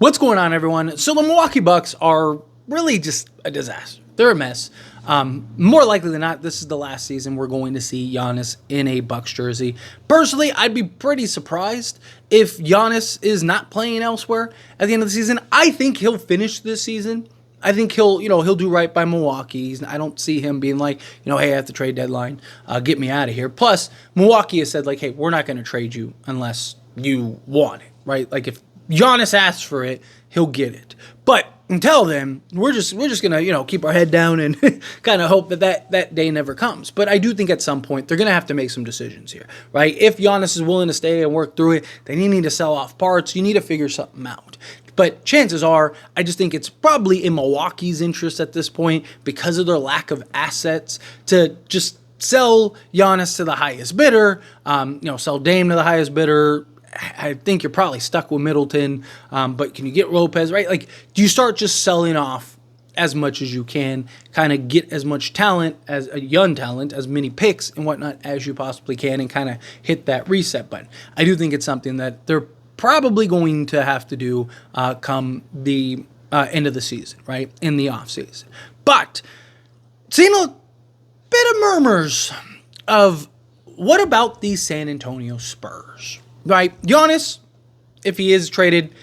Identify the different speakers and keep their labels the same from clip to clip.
Speaker 1: What's going on, everyone? So the Milwaukee Bucks are really just a disaster. They're a mess. More likely than not, this is the last season we're going to see Giannis in a Bucks jersey. Personally, I'd be pretty surprised if Giannis is not playing elsewhere at the end of the season. I think he'll finish this season. I think he'll do right by Milwaukee. I don't see him being like, hey, at the trade deadline, get me out of here. Plus, Milwaukee has said, like, hey, we're not going to trade you unless you want it, right? Like, if Giannis asks for it, he'll get it. But until then, we're just gonna keep our head down and kind of hope that day never comes. But I do think at some point they're gonna have to make some decisions here, right? If Giannis is willing to stay and work through it, then you need to sell off parts. You need to figure something out. But chances are, I just think it's probably in Milwaukee's interest at this point, because of their lack of assets, to just sell Giannis to the highest bidder. Sell Dame to the highest bidder. I think you're probably stuck with Middleton, but can you get Lopez, right? Like, do you start just selling off as much as you can, kind of get as much talent, as a young talent, as many picks and whatnot as you possibly can, and kind of hit that reset button? I do think it's something that they're probably going to have to do come the end of the season, right, in the offseason. But seeing a bit of murmurs of what about the San Antonio Spurs? Right, Giannis, if he is traded,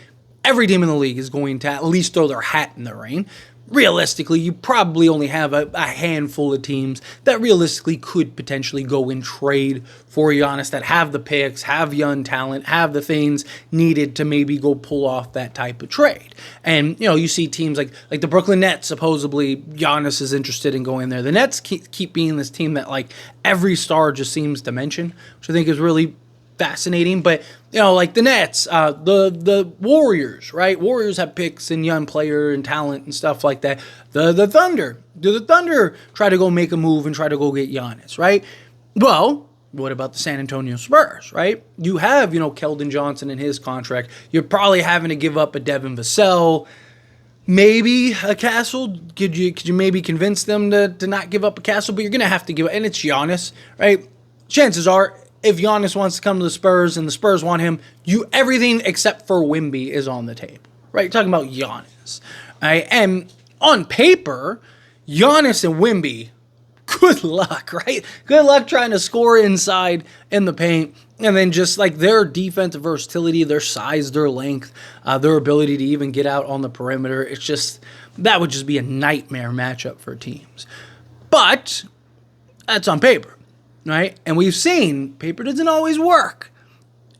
Speaker 1: every team in the league is going to at least throw their hat in the ring. Realistically, you probably only have a handful of teams that realistically could potentially go and trade for Giannis, that have the picks, have young talent, have the things needed to maybe go pull off that type of trade. And, you see teams like the Brooklyn Nets, supposedly Giannis is interested in going there. The Nets keep being this team that, like, every star just seems to mention, which I think is really fascinating. But like the Nets, the Warriors, right? Warriors have picks and young player and talent and stuff like that. The Thunder, do the Thunder try to go make a move and try to go get Giannis, right? Well, what about the San Antonio Spurs, right? You have Keldon Johnson in his contract. You're probably having to give up a Devin Vassell, maybe a Castle. Could you maybe convince them to not give up a Castle? But you're gonna have to give it, and it's Giannis, right? Chances are, if Giannis wants to come to the Spurs and the Spurs want him, everything except for Wemby is on the table, right? You're talking about Giannis, right? And on paper, Giannis and Wemby, good luck, right? Good luck trying to score inside in the paint. And then just like their defensive versatility, their size, their length, their ability to even get out on the perimeter, that would just be a nightmare matchup for teams. But that's on paper. Right? And we've seen paper doesn't always work.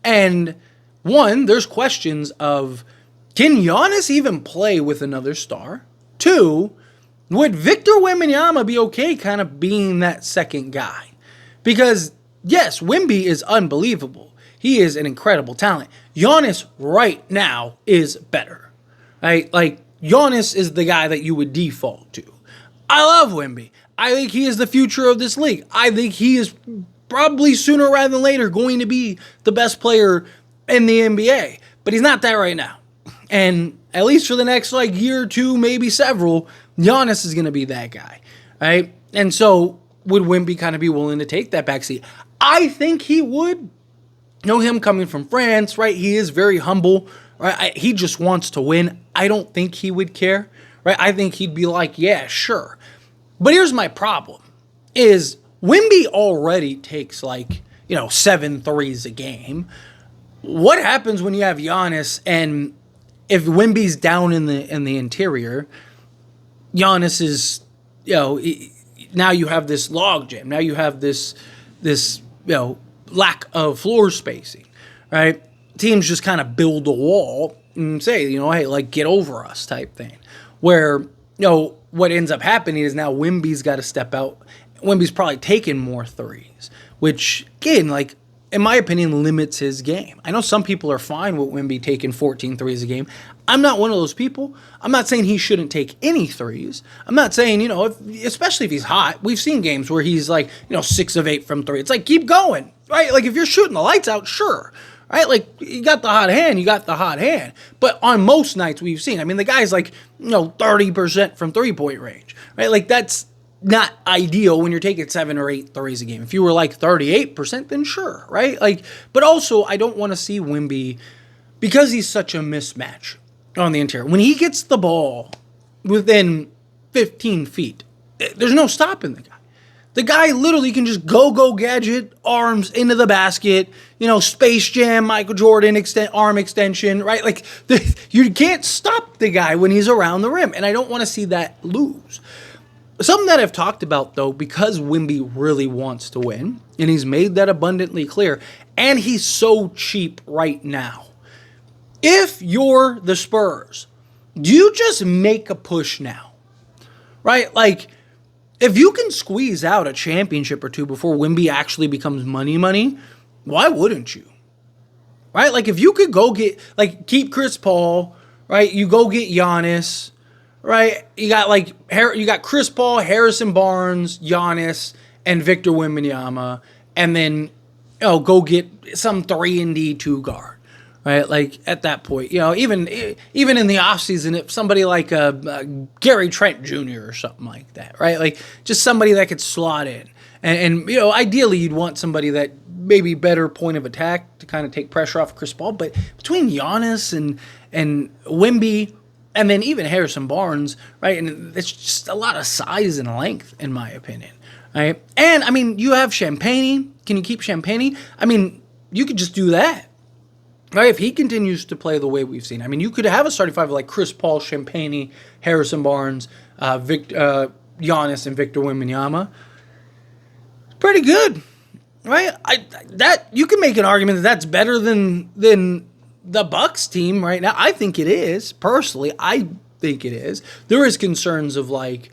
Speaker 1: And one, there's questions of, can Giannis even play with another star? Two, would Victor Wembanyama be okay kind of being that second guy? Because, yes, Wemby is unbelievable. He is an incredible talent. Giannis right now is better. Right? Like, Giannis is the guy that you would default to. I love Wemby. I think he is the future of this league. I think he is probably sooner rather than later going to be the best player in the NBA. But he's not that right now. And at least for the next year or two, maybe several, Giannis is going to be that guy. Right? And so would Wemby kind of be willing to take that backseat? I think he would. Him coming from France, right? He is very humble. Right? He just wants to win. I don't think he would care. Right? I think he'd be like, yeah, sure. But here's my problem, is Wemby already takes 7 threes a game. What happens when you have Giannis, and if Wemby's down in the interior, Giannis is, now you have this logjam. Now you have this lack of floor spacing, right? Teams just kind of build a wall and say, hey, get over us type thing. Where, what ends up happening is now Wemby's got to step out. Wemby's probably taking more threes, which, again, in my opinion, limits his game. I know some people are fine with Wemby taking 14 threes a game. I'm not one of those people. I'm not saying he shouldn't take any threes. I'm not saying, especially if he's hot. We've seen games where he's 6 of 8 from 3. It's keep going, right? If you're shooting the lights out, sure. Right? You got the hot hand, But on most nights we've seen, the guy's 30% from 3-point range, right? That's not ideal when you're taking 7 or 8 threes a game. If you were 38%, then sure, right? But also I don't want to see Wemby, because he's such a mismatch on the interior. When he gets the ball within 15 feet, there's no stopping the guy. The guy literally can just go gadget, arms into the basket, Space Jam, Michael Jordan arm extension, right? Like, you can't stop the guy when he's around the rim, and I don't want to see that lose. Something that I've talked about, though, because Wemby really wants to win, and he's made that abundantly clear, and he's so cheap right now. If you're the Spurs, do you just make a push now? Right? Like, if you can squeeze out a championship or two before Wemby actually becomes money, why wouldn't you? Right? Like, if you could go get, like, keep Chris Paul, right? You go get Giannis, right? You got Chris Paul, Harrison Barnes, Giannis, and Victor Wembanyama, and then, go get some 3-and-D 2 guard. Right, like at that point, even in the offseason, if somebody like Gary Trent Jr. or something like that, right, like just somebody that could slot in, and ideally you'd want somebody that maybe better point of attack to kind of take pressure off of Chris Paul. But between Giannis and Wemby, and then even Harrison Barnes, right, and it's just a lot of size and length, in my opinion, right. And I mean, you have Champagnie. Can you keep Champagnie? I mean, you could just do that. Right, if he continues to play the way we've seen, I mean, you could have a starting five like Chris Paul, Champagnie, Harrison Barnes, Giannis, and Victor Wembanyama. Pretty good, right? That you can make an argument that that's better than the Bucks team right now. I think it is personally. I think it is. There is concerns of like,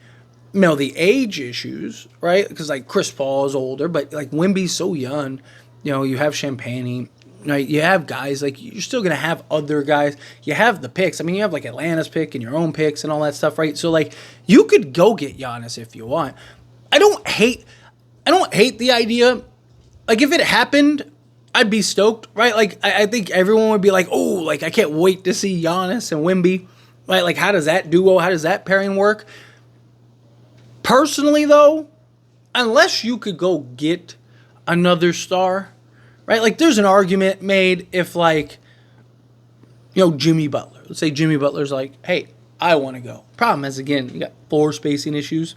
Speaker 1: the age issues, right? Because like Chris Paul is older, but like Wemby's so young. You have Champagnie. Right, you have guys, like, you're still going to have other guys. You have the picks. I mean, you have, like, Atlanta's pick and your own picks and all that stuff, right? So, like, you could go get Giannis if you want. I don't hate the idea. Like, if it happened, I'd be stoked, right? Like, I think everyone would be like, oh, like, I can't wait to see Giannis and Wemby, right? Like, how does that pairing work? Personally, though, unless you could go get another star, right, like there's an argument made if like, Jimmy Butler. Let's say Jimmy Butler's like, hey, I want to go. Problem is, again, you got floor spacing issues.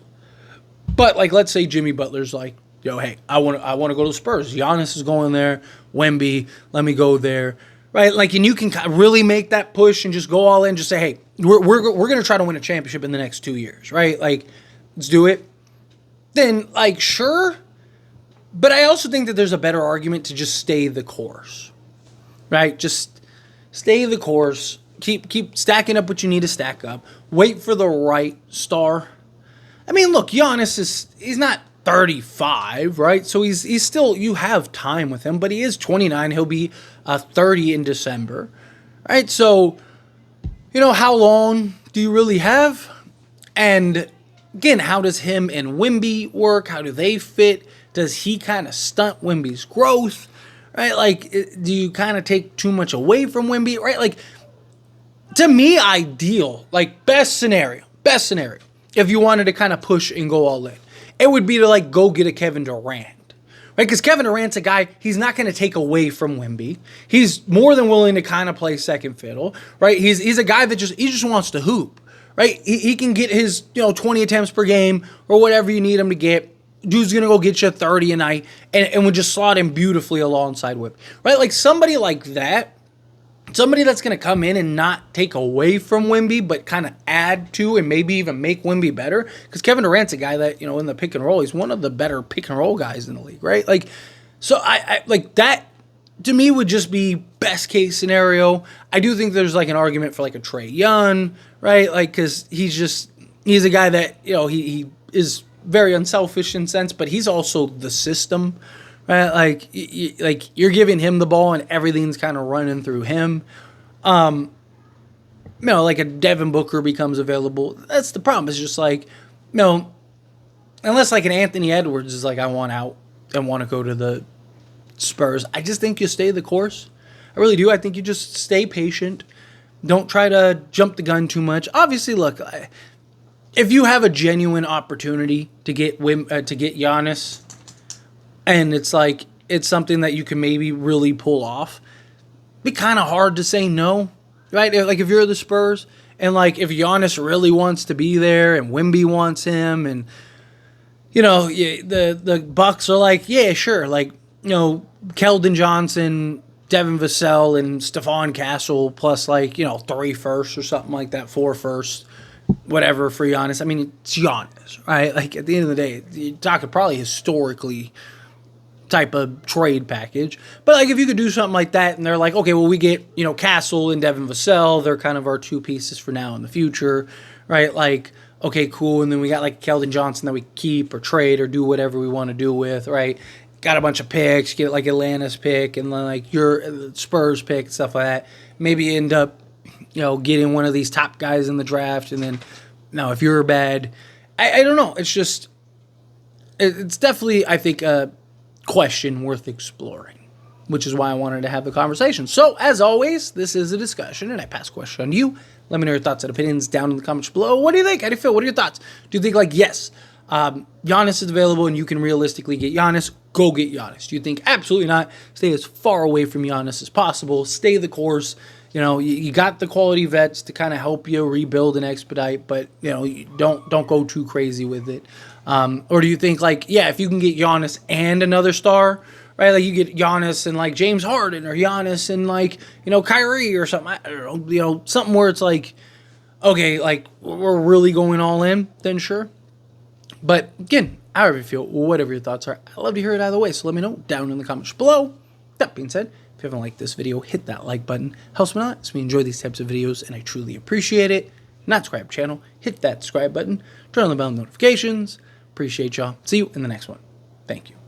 Speaker 1: But like, let's say Jimmy Butler's like, hey, I want to go to the Spurs. Giannis is going there. Wemby, let me go there. Right, like, and you can really make that push and just go all in. Just say, hey, we're going to try to win a championship in the next 2 years. Right, like, let's do it. Then like, sure. But I also think that there's a better argument to just stay the course, right? Just stay the course. Keep stacking up what you need to stack up. Wait for the right star. I mean, look, Giannis he's not 35, right? So he's still, you have time with him, but he is 29. He'll be 30 in December, right? So, how long do you really have? And again, how does him and Wemby work? How do they fit? Does he kind of stunt Wemby's growth, right? Like, do you kind of take too much away from Wemby, right? Like, to me, ideal, like best scenario, if you wanted to kind of push and go all in, it would be to like go get a Kevin Durant, right? Because Kevin Durant's a guy, he's not going to take away from Wemby. He's more than willing to kind of play second fiddle, right? He's a guy that just wants to hoop, right? He can get his 20 attempts per game or whatever you need him to get. Dude's going to go get you 30 a night and would just slot him beautifully alongside Wemby, right? Like somebody like that, somebody that's going to come in and not take away from Wemby, but kind of add to and maybe even make Wemby better. Because Kevin Durant's a guy that, in the pick and roll, he's one of the better pick and roll guys in the league, right? Like, so I like that to me would just be best case scenario. I do think there's like an argument for like a Trae Young, right? Like, because he's a guy that, he is very unselfish in sense, but he's also the system, right? Like, you're giving him the ball and everything's kind of running through him. Like a Devin Booker becomes available. That's the problem. It's just like, unless like an Anthony Edwards is like, I want out and want to go to the Spurs. I just think you stay the course. I really do. I think you just stay patient. Don't try to jump the gun too much. Obviously, look, if you have a genuine opportunity to get Giannis, and it's like it's something that you can maybe really pull off, it'd be kind of hard to say no. right? Like if you're the Spurs and like if Giannis really wants to be there and Wemby wants him and the Bucks are like, yeah, sure, like Keldon Johnson, Devin Vassell, and Stephon Castle plus like 3 firsts or something like that, 4 firsts, whatever for Giannis. I mean, it's Giannis, right? Like at the end of the day, you're talking probably historically type of trade package. But like if you could do something like that and they're like, okay, well we get, Castle and Devin Vassell, they're kind of our 2 pieces for now in the future, right? Like, okay, cool. And then we got like Keldon Johnson that we keep or trade or do whatever we want to do with, right? Got a bunch of picks, get like Atlanta's pick and then like your Spurs pick, stuff like that. Maybe end up, getting one of these top guys in the draft. And then now if you're bad, I don't know. It's just, it's definitely, I think, a question worth exploring, which is why I wanted to have the conversation. So, as always, this is a discussion, and I pass the question on you. Let me know your thoughts and opinions down in the comments below. What do you think? How do you feel? What are your thoughts? Do you think, like, yes, Giannis is available and you can realistically get Giannis? Go get Giannis. Do you think absolutely not? Stay as far away from Giannis as possible. Stay the course. You got the quality vets to kind of help you rebuild and expedite, but you don't go too crazy with it. Or do you think like, yeah, if you can get Giannis and another star, right? Like you get Giannis and like James Harden or Giannis and like Kyrie or something. I don't know, something where it's like, okay, like we're really going all in. Then sure. But again, however you feel, whatever your thoughts are, I'd love to hear it either way. So let me know down in the comments below. That being said, if you haven't liked this video, hit that like button. Helps me a lot. So we enjoy these types of videos, and I truly appreciate it. Not subscribe channel, hit that subscribe button. Turn on the bell notifications. Appreciate y'all. See you in the next one. Thank you.